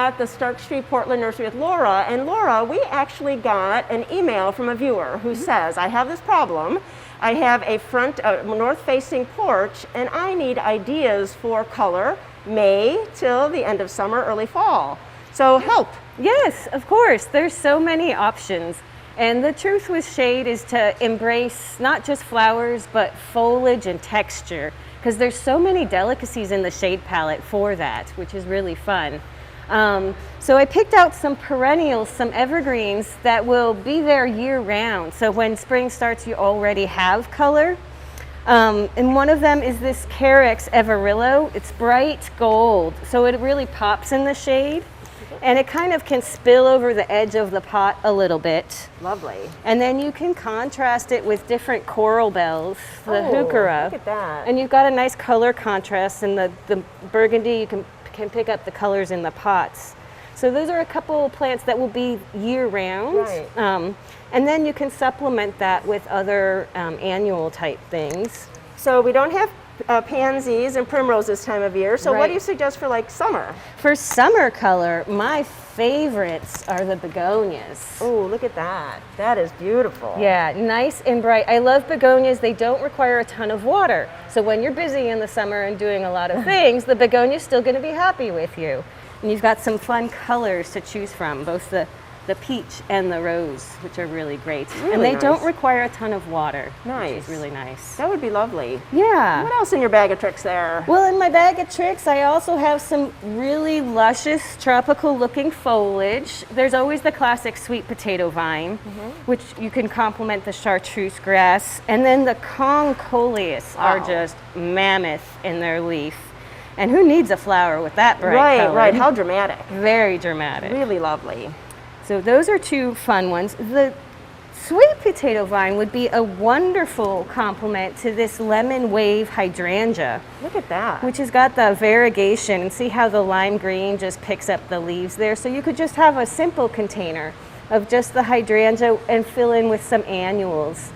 at the Stark Street Portland Nursery with Laura. And Laura, we actually got an email from a viewer who says, I have this problem. I have a front north-facing porch, and I need ideas for color May till the end of summer, early fall. So help. Yes, of course. There's so many options. And the truth with shade is to embrace not just flowers, but foliage and texture, because there's so many delicacies in the shade palette for that, which is really fun. So I picked out some perennials, some evergreens that will be there year round. So when spring starts, you already have color. And one of them is this Carex Everillo. It's bright gold, so it really pops in the shade. And it kind of can spill over the edge of the pot a little bit. Lovely. And then you can contrast it with different coral bells, the heuchera. Look at that. And you've got a nice color contrast in the burgundy. You can pick up the colors in the pots. So those are a couple of plants that will be year round. Right. And then you can supplement that with other annual type things. So we don't have pansies and primrose this time of year. So what do you suggest for like summer? For summer color, my favorites are the begonias. Oh, look at that. That is beautiful. Yeah, nice and bright. I love begonias. They don't require a ton of water. So when you're busy in the summer and doing a lot of things, the begonia's still going to be happy with you. And you've got some fun colors to choose from, both the peach and the rose, which are really great. Really and they nice. don't require a ton of water. Nice. Which is really nice. That would be lovely. Yeah. What else in your bag of tricks there? Well, in my bag of tricks, I also have some really luscious, tropical-looking foliage. There's always the classic sweet potato vine, which you can complement the chartreuse grass. And then the concoleus are just mammoth in their leaf. And who needs a flower with that bright color? Right. How dramatic. Very dramatic. Really lovely. So those are two fun ones. The sweet potato vine would be a wonderful complement to this lemon wave hydrangea. Look at that. Which has got the variegation, and see how the lime green just picks up the leaves there. So you could just have a simple container of just the hydrangea and fill in with some annuals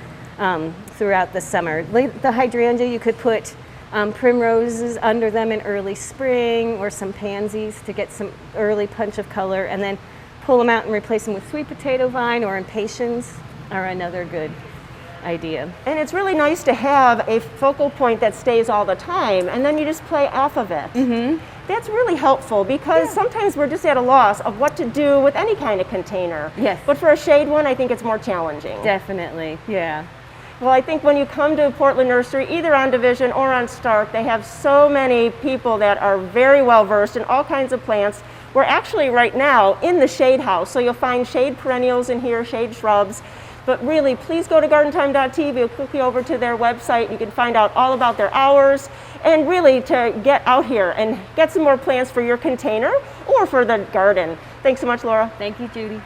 throughout the summer. The hydrangea, you could put primroses under them in early spring, or some pansies to get some early punch of color, and then pull them out and replace them with sweet potato vine or impatiens are another good idea. And it's really nice to have a focal point that stays all the time, and then you just play off of it. That's really helpful, because sometimes we're just at a loss of what to do with any kind of container. Yes. But for a shade one, I think it's more challenging. Definitely, yeah. Well, I think when you come to Portland Nursery, either on Division or on Stark, they have so many people that are very well versed in all kinds of plants. We're actually right now in the shade house, so you'll find shade perennials in here, shade shrubs. But really, please go to gardentime.tv or quickly over to their website. You can find out all about their hours, and really to get out here and get some more plants for your container or for the garden. Thanks so much, Laura. Thank you, Judy.